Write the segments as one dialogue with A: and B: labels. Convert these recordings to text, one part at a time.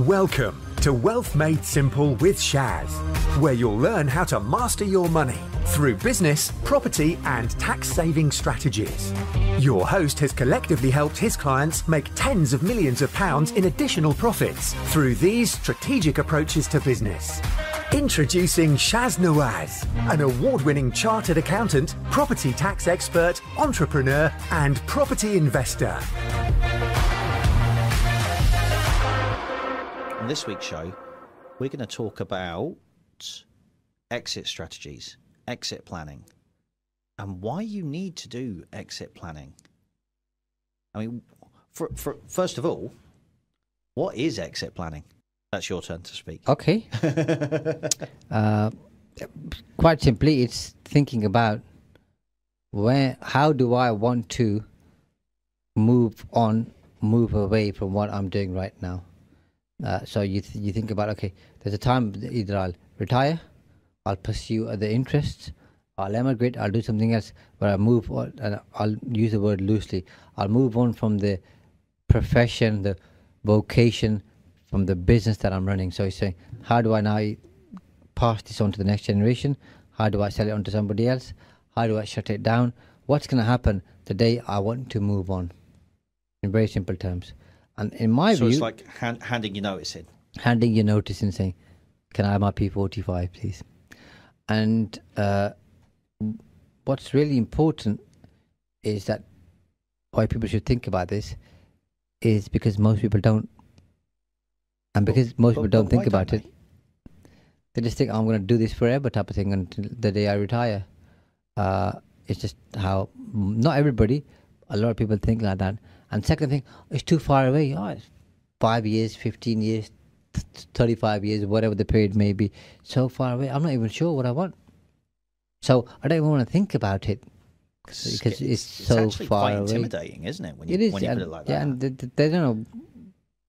A: Welcome to Wealth Made Simple with Shaz, where you'll learn how to master your money through business, property, and tax-saving strategies. Your host has collectively helped his clients make tens of millions of pounds in additional profits through these strategic approaches to business. Introducing Shaz Nawaz, an award-winning chartered accountant, property tax expert, entrepreneur, and property investor.
B: On this week's show, we're going to talk about exit strategies, exit planning, and why you need to do exit planning. I mean, first of all, what is exit planning? That's your turn to speak.
C: Okay. Quite simply, it's thinking about how do I want to move away from what I'm doing right now. So you think about, okay, there's a time either I'll retire, I'll pursue other interests, I'll emigrate, I'll do something else, but I'll move on, and I'll use the word loosely. I'll move on from the profession, the vocation, from the business that I'm running. So he's saying, how do I now pass this on to the next generation? How do I sell it on to somebody else? How do I shut it down? What's going to happen the day I want to move on? In very simple terms. And in my view...
B: So it's like handing your notice in.
C: Handing your notice in, saying, can I have my P45, please? And what's really important is that why people should think about this is because most people don't. And because most people don't think about it, they just think, I'm going to do this forever type of thing until the day I retire. It's just how, not everybody, a lot of people think like that. And second thing, it's too far away. Oh, it's 5 years, 15 years, 35 years, whatever the period may be. So far away, I'm not even sure what I want. So I don't even want to think about it because it's so far away.
B: It's quite intimidating, isn't it? When you put it like that.
C: Yeah, and they don't know.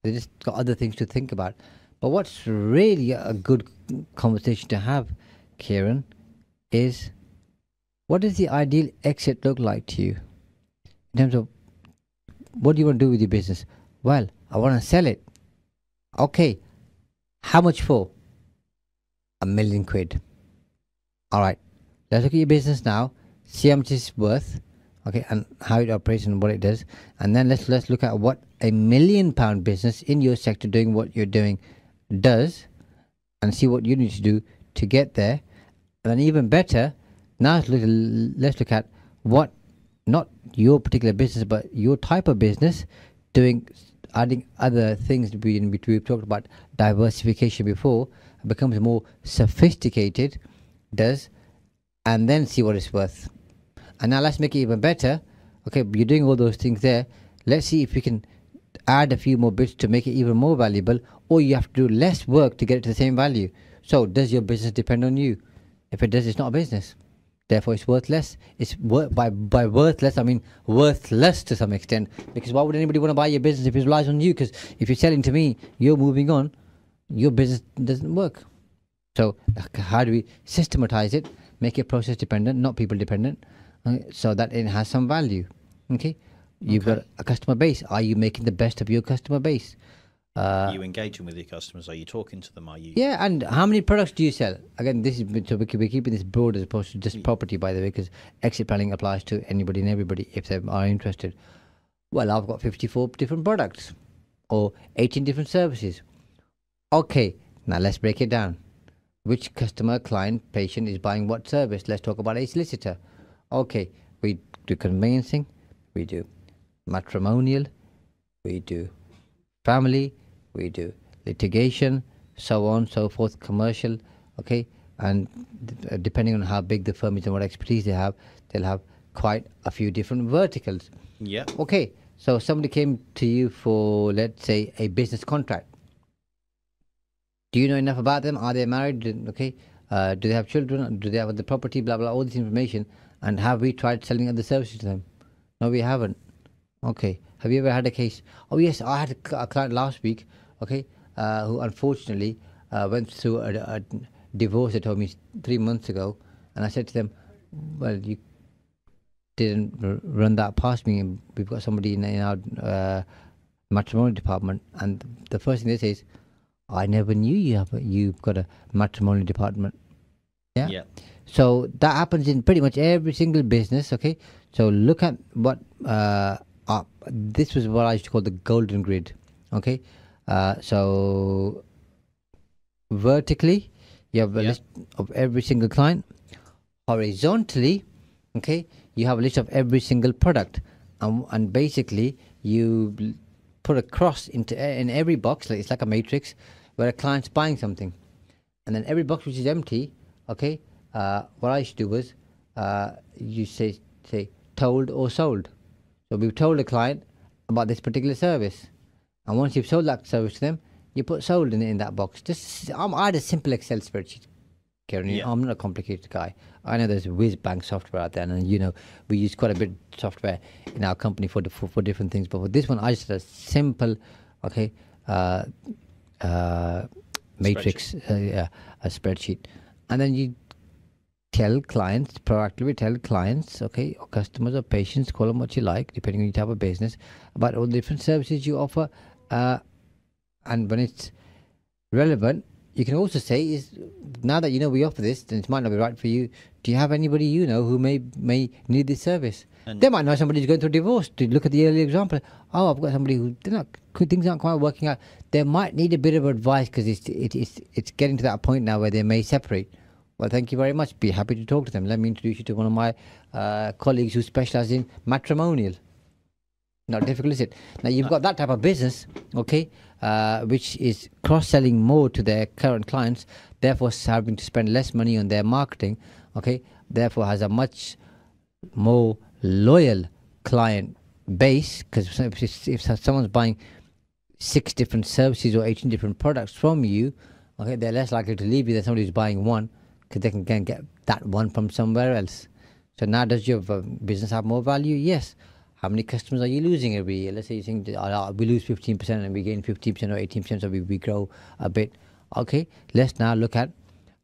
C: They just got other things to think about. But what's really a good conversation to have, Kieran, is what does the ideal exit look like to you? In terms of what do you want to do with your business? Well, I want to sell it. Okay. How much for? £1 million. All right. Let's look at your business now. See how much it's worth. Okay, and how it operates and what it does, and then let's look at what a £1 million business in your sector doing what you're doing does, and see what you need to do to get there. And then even better, now let's look at what not your particular business but your type of business doing, adding other things. We've talked about diversification before. It becomes more sophisticated, and then see what it's worth. And now let's make it even better. Okay, you're doing all those things there. Let's see if we can add a few more bits to make it even more valuable, or you have to do less work to get it to the same value. So does your business depend on you? If it does, it's not a business. Therefore, it's worth less. It's by worthless, I mean worthless to some extent. Because why would anybody want to buy your business if it relies on you? Because if you're selling to me, you're moving on, your business doesn't work. So how do we systematize it? Make it process dependent, not people dependent. So that it has some value. Okay, you've got a customer base. Are you making the best of your customer base?
B: Are you engaging with your customers? Are you talking to them? Are you?
C: Yeah, and how many products do you sell? Again, this is so we're keeping this broad as opposed to just property, by the way, because exit planning applies to anybody and everybody if they are interested. Well, I've got 54 different products or 18 different services. Okay, now let's break it down. Which customer, client, patient is buying what service? Let's talk about a solicitor. Okay, we do conveyancing, we do matrimonial, we do family, we do litigation, so on, so forth, commercial, okay? And depending on how big the firm is and what expertise they have, they'll have quite a few different verticals.
B: Yeah.
C: Okay, so somebody came to you for, let's say, a business contract. Do you know enough about them? Are they married? Okay. Do they have children? Do they have the property? Blah, blah, all this information. And have we tried selling other services to them? No, we haven't. Okay. Have you ever had a case? Oh, yes, I had a client last week, okay, who unfortunately went through a divorce, they told me 3 months ago. And I said to them, well, you didn't run that past me. We've got somebody in our matrimonial department. And the first thing they say is, I never knew you've got a matrimonial department. Yeah.
B: Yeah.
C: So that happens in pretty much every single business. Okay. So look at what this was what I used to call the golden grid. Okay. So vertically, you have a list of every single client. Horizontally, okay, you have a list of every single product, and basically you put a cross in every box. Like it's like a matrix where a client's buying something, and then every box which is empty. Okay, what I used to do was you say told or sold. So we've told the client about this particular service, and once you've sold that service to them, you put sold in that box. I had a simple Excel spreadsheet, Karen. I'm not a complicated guy. I know there's whiz bang software out there, and we use quite a bit of software in our company for different things. But for this one, I just had a simple, matrix, a spreadsheet, and then you proactively tell clients, okay, or customers or patients, call them what you like, depending on your type of business, about all the different services you offer. And when it's relevant, you can also say, is now that we offer this, then it might not be right for you. Do you have anybody who may need this service? And they might know somebody who's going through a divorce. To look at the earlier example, I've got somebody who things aren't quite working out. They might need a bit of advice because it's getting to that point now where they may separate. Well, thank you very much. Be happy to talk to them. Let me introduce you to one of my colleagues who specialize in matrimonial. Not difficult, is it? Now, you've got that type of business, okay, which is cross-selling more to their current clients, therefore having to spend less money on their marketing, okay, therefore has a much more loyal client base, because if someone's buying 6 different services or 18 different products from you, okay, they're less likely to leave you than somebody who's buying one, because they can get that one from somewhere else. So now, does your business have more value? Yes. How many customers are you losing every year? Let's say you think we lose 15% and we gain 15% or 18%, so we grow a bit. Okay, let's now look at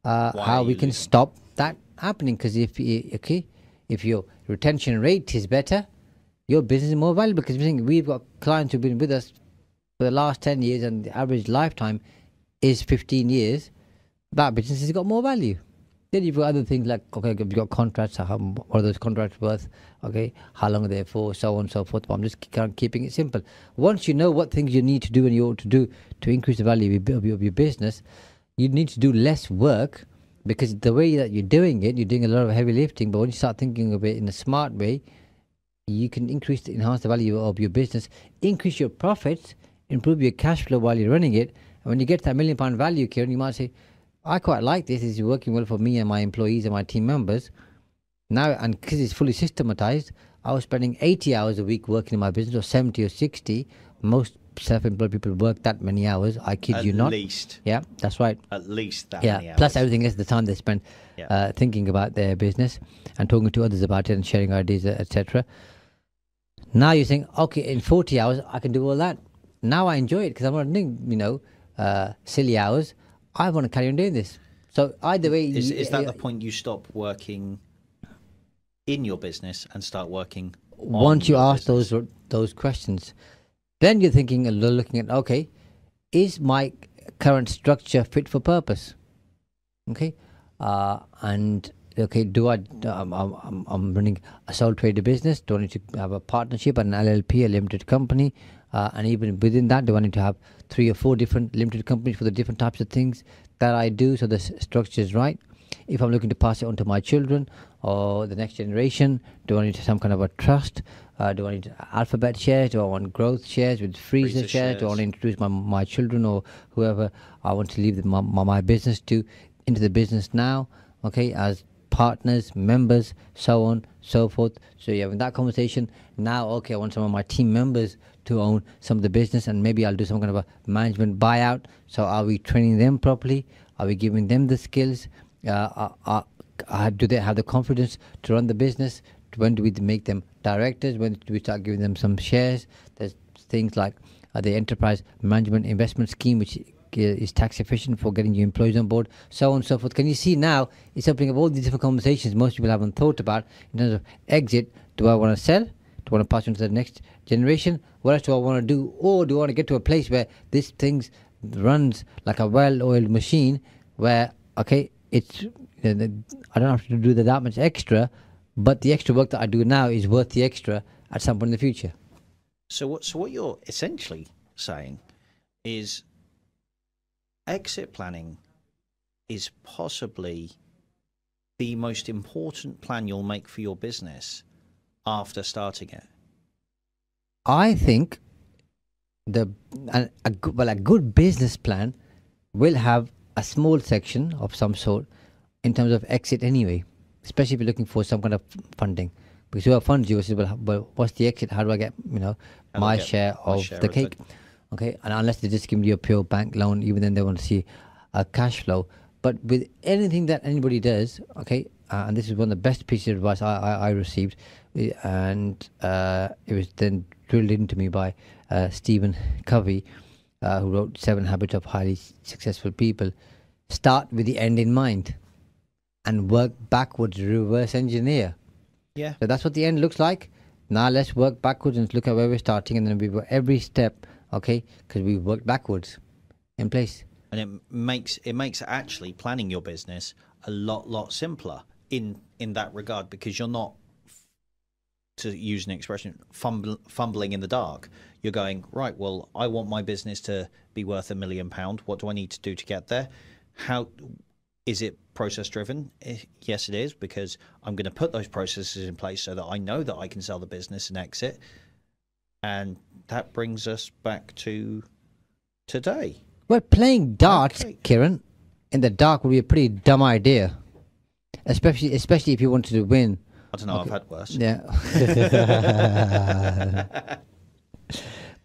C: how we can stop that happening. Because if your retention rate is better, your business is more valuable. Because we've got clients who've been with us for the last 10 years and the average lifetime is 15 years. That business has got more value. Then you've got other things like, okay, you've got contracts, what are those contracts worth, okay, how long are they for, so on and so forth. But I'm just keeping it simple. Once you know what things you need to do and you ought to do to increase the value of your business, you need to do less work, because the way that you're doing it, you're doing a lot of heavy lifting. But when you start thinking of it in a smart way, you can enhance the value of your business, increase your profits, improve your cash flow while you're running it. And when you get to that £1 million value, Kieran, you might say, I quite like this. It's working well for me and my employees and my team members. Now, and because it's fully systematized, I was spending 80 hours a week working in my business, or 70 or 60. Most self-employed people work that many hours. I kid you not.
B: At least.
C: Yeah, that's right.
B: At least that many hours.
C: Plus everything else, the time they spend thinking about their business and talking to others about it and sharing ideas, etc. Now you're saying, okay, in 40 hours, I can do all that. Now I enjoy it because I'm not doing, silly hours. I want to carry on doing this. So either way...
B: Is that the point you stop working in your business and start working
C: once you ask those questions? Then you're looking at, okay, is my current structure fit for purpose? Okay. And, okay, I'm running a sole trader business. Do I need to have a partnership, an LLP, a limited company? And even within that, do I need to have 3 or 4 different limited companies for the different types of things that I do, so the structure is right? If I'm looking to pass it on to my children or the next generation, do I need some kind of a trust? Do I need alphabet shares? Do I want growth shares with freezer shares? Do I want to introduce my children or whoever I want to leave my business to into the business now? Okay, as partners, members, so on, so forth. So you're having that conversation. Now, okay, I want some of my team members to own some of the business, and maybe I'll do some kind of a management buyout. So are we training them properly? Are we giving them the skills? Do they have the confidence to run the business? When do we make them directors? When do we start giving them some shares? There's things like the enterprise management investment scheme, which is tax efficient for getting your employees on board, so on and so forth. Can you see now it's opening up all these different conversations most people haven't thought about in terms of exit. Do I want to sell? Do I want to pass on to the next generation? What else do I want to do? Or do I want to get to a place where these things runs like a well-oiled machine, where okay, it's I don't have to do that much extra, but the extra work that I do now is worth the extra at some point in the future.
B: So what you're essentially saying is exit planning is possibly the most important plan you'll make for your business after starting it.
C: I think a good business plan will have a small section of some sort in terms of exit anyway, especially if you're looking for some kind of funding. Because whoever funds you says, well, what's the exit? How do I get, my share of the cake? Okay, and unless they just give you a pure bank loan, even then they want to see a cash flow. But with anything that anybody does, okay, and this is one of the best pieces of advice I received, and it was then drilled into me by Stephen Covey, who wrote 7 Habits of Highly Successful People. Start with the end in mind and work backwards, reverse engineer.
B: Yeah.
C: So that's what the end looks like. Now let's work backwards and look at where we're starting, and then we work every step, okay, because we've worked backwards in place.
B: And it makes actually planning your business a lot simpler in that regard, because you're not, to use an expression, fumbling in the dark. You're going, right, well, I want my business to be worth £1 million. What do I need to do to get there? How is it process driven? Yes, it is, because I'm going to put those processes in place so that I know that I can sell the business and exit. And that brings us back to today.
C: Well, playing darts, okay, Kieran, in the dark would be a pretty dumb idea, especially if you wanted to win.
B: I don't know. Okay. I've had worse.
C: Yeah.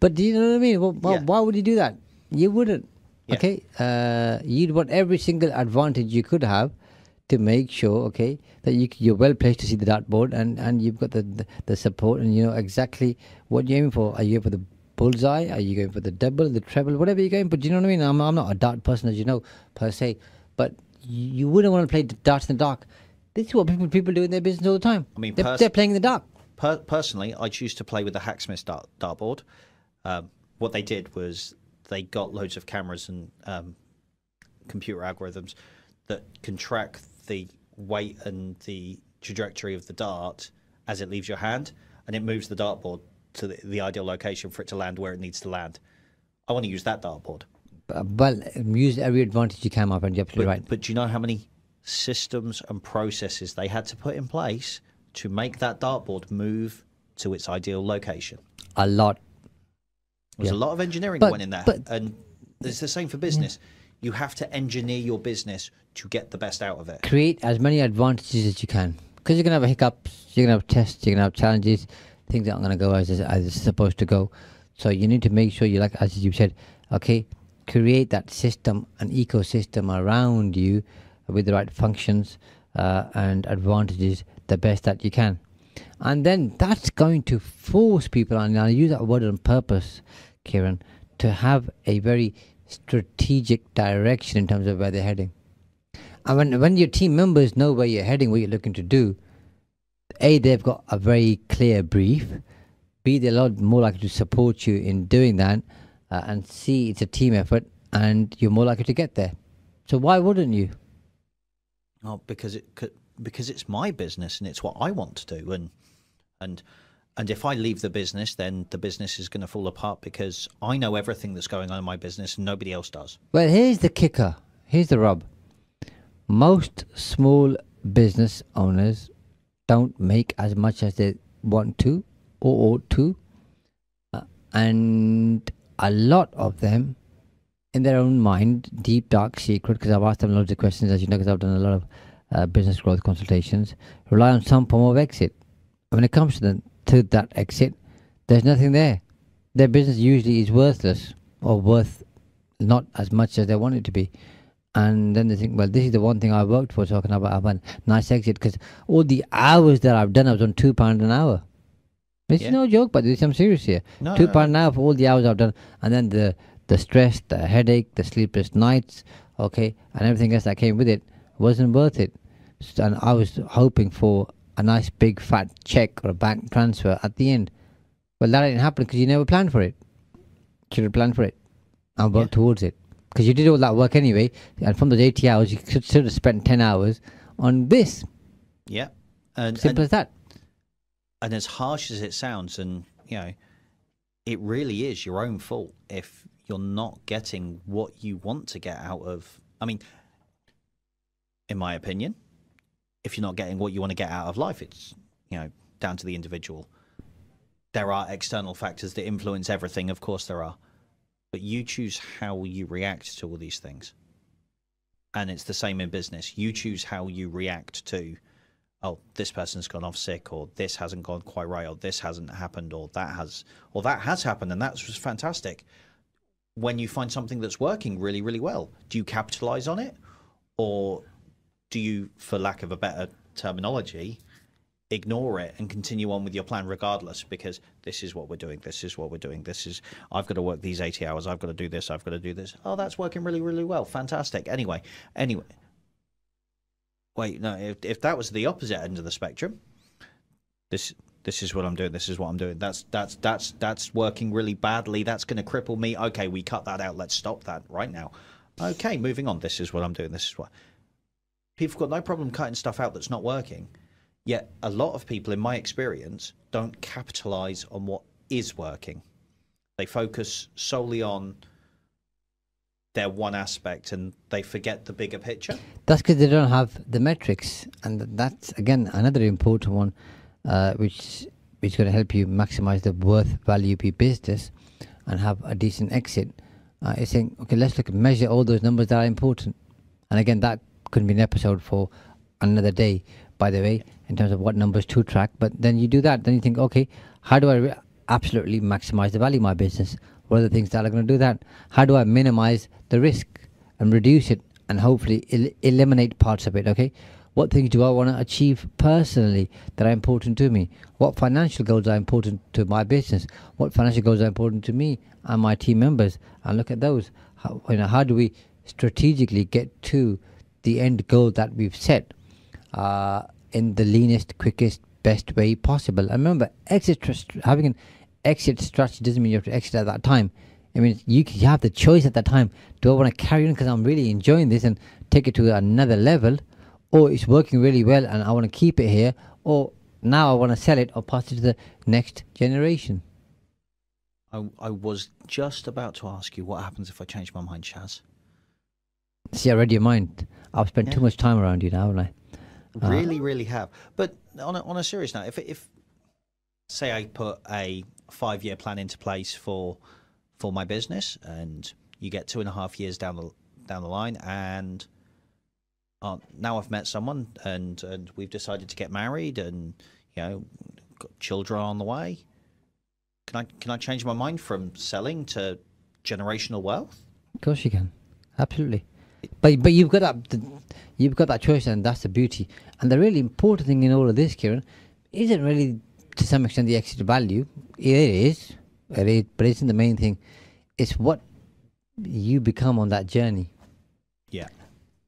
C: But do you know what I mean? Well, why would you do that? You wouldn't. Yeah. Okay. You'd want every single advantage you could have to make sure, okay, that you're well placed to see the dartboard, and you've got the support, and you know exactly what you're aiming for. Are you aiming for the bullseye? Are you going for the double, the treble, whatever you're going for? Do you know what I mean? I'm not a dart person, as you know, per se, but you wouldn't want to play darts in the dark. This is what people do in their business all the time. I mean, they're playing in the dark.
B: Personally, I choose to play with the Hacksmith dartboard. What they did was they got loads of cameras and computer algorithms that can track the weight and the trajectory of the dart as it leaves your hand, and it moves the dartboard to the ideal location for it to land where it needs to land. I want to use that dartboard.
C: Well, use every advantage you can, my friend. You're absolutely right.
B: But do you know how many systems and processes they had to put in place to make that dartboard move to its ideal location?
C: A lot.
B: There's a lot of engineering that went in there. And it's the same for business. Yeah. You have to engineer your business to get the best out of it.
C: Create as many advantages as you can. Because you're going to have hiccups, you're going to have tests, you're going to have challenges. Things aren't going to go as it's supposed to go. So you need to make sure you, like as you said, okay, create that system, an ecosystem around you with the right functions and advantages, the best that you can. And then that's going to force people, and I use that word on purpose, Kieran, to have a very strategic direction in terms of where they're heading. And when your team members know where you're heading, what you're looking to do, A, they've got a very clear brief. B, they're a lot more likely to support you in doing that. And C, it's a team effort, and you're more likely to get there. So why wouldn't you?
B: Oh, because it's my business and it's what I want to do, and if I leave the business, then the business is going to fall apart because I know everything that's going on in my business and nobody else does.
C: Well, here's the kicker. Here's the rub. Most small business owners don't make as much as they want to or ought to, and a lot of them, in their own mind, deep dark secret, because I've asked them loads of questions, as you know, because I've done a lot of business growth consultations, rely on some form of exit. And when it comes to that exit, there's nothing there. Their business usually is worthless or worth not as much as they want it to be. And then they think, well, this is the one thing I worked for, so I can have a nice exit, because all the hours that I've done, I was on £2 an hour. It's no joke, but I'm serious here. No, £2 an hour for all the hours I've done, and then the stress, the headache, the sleepless nights, okay, and everything else that came with it wasn't worth it. And I was hoping for a nice big fat check or a bank transfer at the end. Well, that didn't happen because you never planned for it. You should have planned for it and worked towards it. because you did all that work anyway, and from those 80 hours, you should have spent 10 hours on this.
B: Yeah. And
C: Simple as that.
B: And as harsh as it sounds, and it really is your own fault if you're not getting what you want to get out of. I mean, in my opinion, if you're not getting what you want to get out of life, it's down to the individual. There are external factors that influence everything, of course there are, but you choose how you react to all these things. And it's the same in business. You choose how you react to, oh, this person's gone off sick, or this hasn't gone quite right, or this hasn't happened, or that has happened, and that's just fantastic. When you find something that's working really, really well, do you capitalize on it, or do you, for lack of a better terminology, ignore it and continue on with your plan regardless, because this is what we're doing, I've got to work these 80 hours, I've got to do this, oh, that's working really, really well, fantastic. Anyway, wait, no, if that was the opposite end of the spectrum, this is what I'm doing, that's working really badly, that's going to cripple me, okay, we cut that out, let's stop that right now, okay, moving on, this is what I'm doing, people have got no problem cutting stuff out that's not working. Yet a lot of people, in my experience, don't capitalize on what is working. They focus solely on their one aspect and they forget the bigger picture.
C: That's because they don't have the metrics, and that's again another important one, which is going to help you maximize the worth value of your business and have a decent exit. Is saying, okay, let's measure all those numbers that are important. And again, that could be an episode for another day, by the way, in terms of what numbers to track. But then you do that, then you think, okay, how do I absolutely maximize the value of my business? What are the things that are going to do that? How do I minimize the risk and reduce it and hopefully eliminate parts of it? Okay, what things do I want to achieve personally that are important to me? What financial goals are important to my business? What financial goals are important to me and my team members? And look at those. How do we strategically get to the end goal that we've set in the leanest, quickest, best way possible? And remember, having an exit strategy doesn't mean you have to exit at that time. I mean, you have the choice at that time. Do I want to carry on because I'm really enjoying this and take it to another level, or it's working really well and I want to keep it here, or now I want to sell it or pass it to the next generation?
B: I was just about to ask you, what happens if I change my mind, Shaz?
C: See, I read your mind. I've spent too much time around you now, haven't I?
B: Really have. But on a serious note, if say I put a 5-year plan into place for my business, and you get 2.5 years down the line, and now I've met someone, and we've decided to get married, and got children on the way, can I change my mind from selling to generational wealth?
C: Of course you can, absolutely. But you've got that choice, and that's the beauty. And the really important thing in all of this, Kieran, isn't really to some extent the exit value. It is, but it isn't the main thing. It's what you become on that journey.
B: Yeah.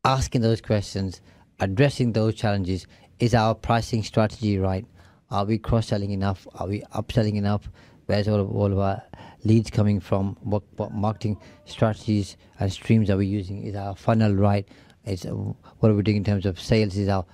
C: Asking those questions, addressing those challenges. Is our pricing strategy right? Are we cross-selling enough? Are we upselling enough? Where's all of our leads coming from? What marketing strategies and streams are we using? Is our funnel right? What are we doing in terms of sales? Is our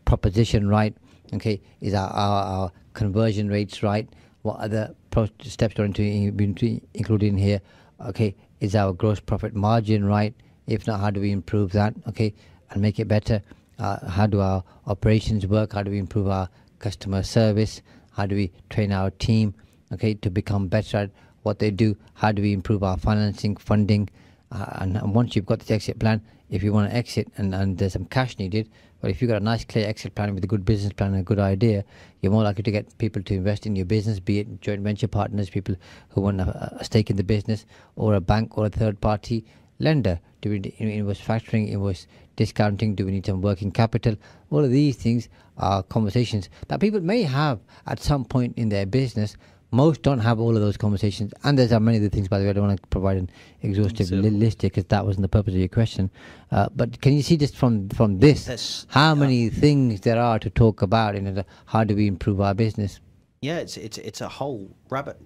C: proposition right? Okay, is our conversion rates right? What other steps are included in here? Okay, is our gross profit margin right? If not, how do we improve that? Okay, and make it better? How do our operations work? How do we improve our customer service? How do we train our team, okay, to become better at what they do? How do we improve our financing, funding? And once you've got this exit plan, if you want to exit and there's some cash needed, but if you've got a nice clear exit plan with a good business plan and a good idea, you're more likely to get people to invest in your business, be it joint venture partners, people who want a stake in the business, or a bank or a third party lender. Do we invoice factoring, invoice discounting? Do we need some working capital? All of these things are conversations that people may have at some point in their business. Most don't have all of those conversations, and there's many other things, by the way. I don't want to provide an exhaustive list here because that wasn't the purpose of your question. But can you see just from this how many things there are to talk about in how do we improve our business?
B: Yeah, it's a whole rabbit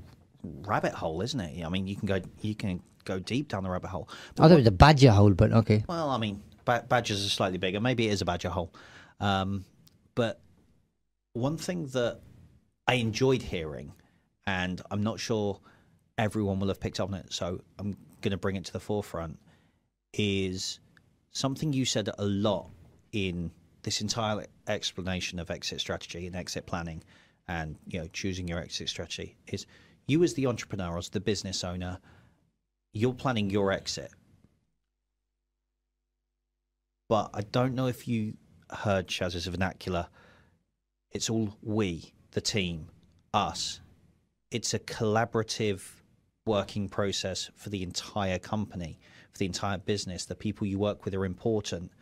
B: rabbit hole, isn't it? I mean, you can go deep down the rabbit hole.
C: I thought it was a badger hole, but okay.
B: Well, I mean, badgers are slightly bigger. Maybe it is a badger hole. But one thing that I enjoyed hearing, and I'm not sure everyone will have picked up on it, so I'm going to bring it to the forefront, is something you said a lot in this entire explanation of exit strategy and exit planning, and choosing your exit strategy, is you as the entrepreneur, as the business owner, you're planning your exit. But I don't know if you heard Shaz's vernacular. It's all we, the team, us. It's a collaborative working process for the entire company, for the entire business. The people you work with are important,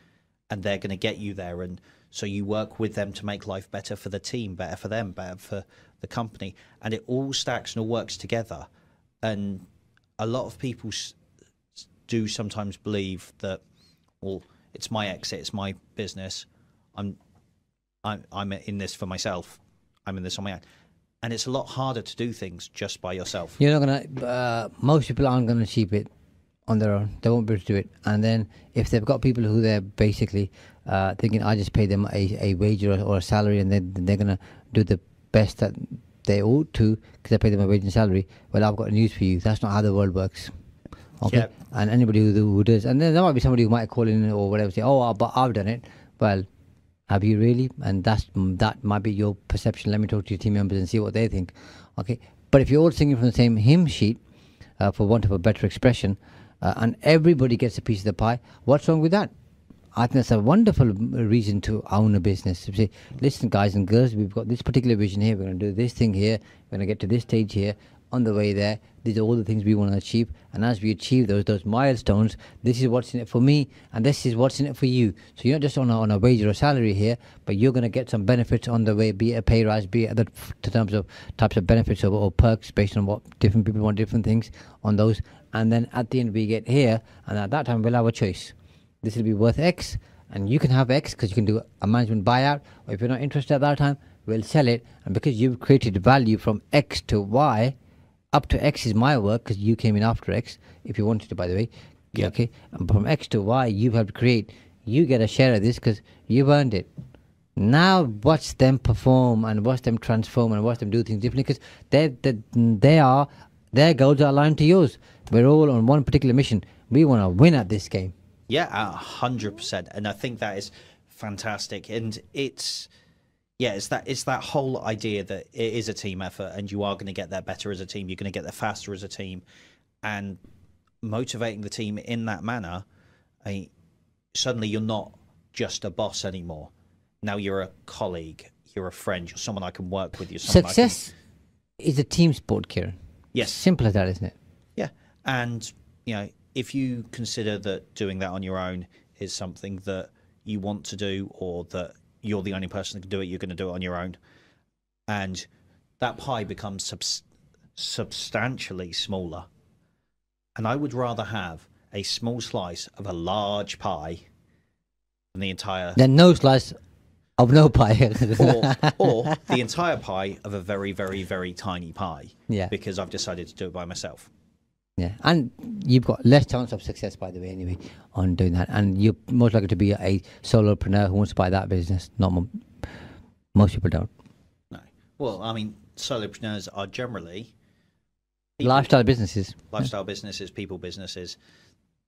B: and they're going to get you there. And so you work with them to make life better for the team, better for them, better for the company. And it all stacks and all works together. And a lot of people do sometimes believe that, well, it's my exit, it's my business. I'm in this for myself. I'm in this on my own. And it's a lot harder to do things just by yourself.
C: You're not gonna. Most people aren't gonna achieve it on their own. They won't be able to do it. And then if they've got people who they're basically thinking, I just pay them a wage or a salary, and then they're gonna do the best that they ought to because I pay them a wage and salary. Well, I've got news for you. That's not how the world works. Okay. Yep. And anybody who does, and then there might be somebody who might call in or whatever, say, "Oh, but I've done it." Well, have you really? And that might be your perception. Let me talk to your team members and see what they think. Okay. But if you're all singing from the same hymn sheet, for want of a better expression, and everybody gets a piece of the pie, what's wrong with that? I think that's a wonderful reason to own a business. To say, listen, guys and girls, we've got this particular vision here. We're going to do this thing here. We're going to get to this stage here. On the way there, these are all the things we want to achieve. And as we achieve those milestones, this is what's in it for me, and this is what's in it for you. So you're not just on a wage or a salary here, but you're going to get some benefits on the way, be it a pay rise, be it other terms of types of benefits or perks based on what different people want, different things on those. And then at the end we get here, and at that time we'll have a choice. This will be worth X, and you can have X because you can do a management buyout, or if you're not interested at that time, we'll sell it. And because you've created value from X to Y, up to X is my work because you came in after X, if you wanted to, by the way.
B: Yeah.
C: Okay. And from X to Y, you've helped create. You get a share of this because you've earned it. Now watch them perform and watch them transform and watch them do things differently because their goals are aligned to yours. We're all on one particular mission. We want to win at this game.
B: Yeah, 100%. And I think that is fantastic. And it's that whole idea that it is a team effort, and you are going to get there better as a team. You're going to get there faster as a team, and motivating the team in that manner. Suddenly you're not just a boss anymore. Now you're a colleague, you're a friend, you're someone I can work with. You're someone
C: Success is a team sport, Kieran.
B: Yes,
C: simple as that, isn't it?
B: Yeah, and if you consider that doing that on your own is something that you want to do, or that you're the only person that can do it, you're going to do it on your own. And that pie becomes substantially smaller. And I would rather have a small slice of a large pie than the entire...
C: Then no slice of no pie.
B: or the entire pie of a very, very, very tiny pie.
C: Yeah.
B: Because I've decided to do it by myself.
C: Yeah, and you've got less chance of success, by the way, anyway, on doing that. And you're most likely to be a solopreneur who wants to buy that business. Most people don't.
B: No. Well, I mean, solopreneurs are generally
C: lifestyle businesses.
B: Lifestyle businesses, people businesses.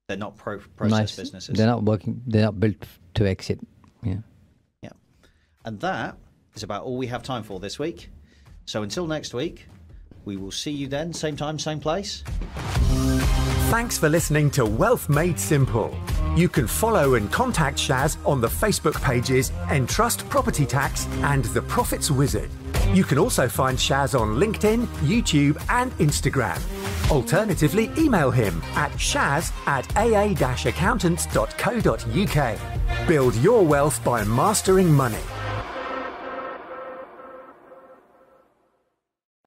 B: They're not process businesses.
C: They're not working. They're not built to exit. Yeah.
B: Yeah. And that is about all we have time for this week. So until next week, we will see you then, same time, same place.
A: Thanks for listening to Wealth Made Simple. You can follow and contact Shaz on the Facebook pages Entrust Property Tax and The Profits Wizard. You can also find Shaz on LinkedIn, YouTube and Instagram. Alternatively, email him at shaz@aa-accountants.co.uk. Build your wealth by mastering money.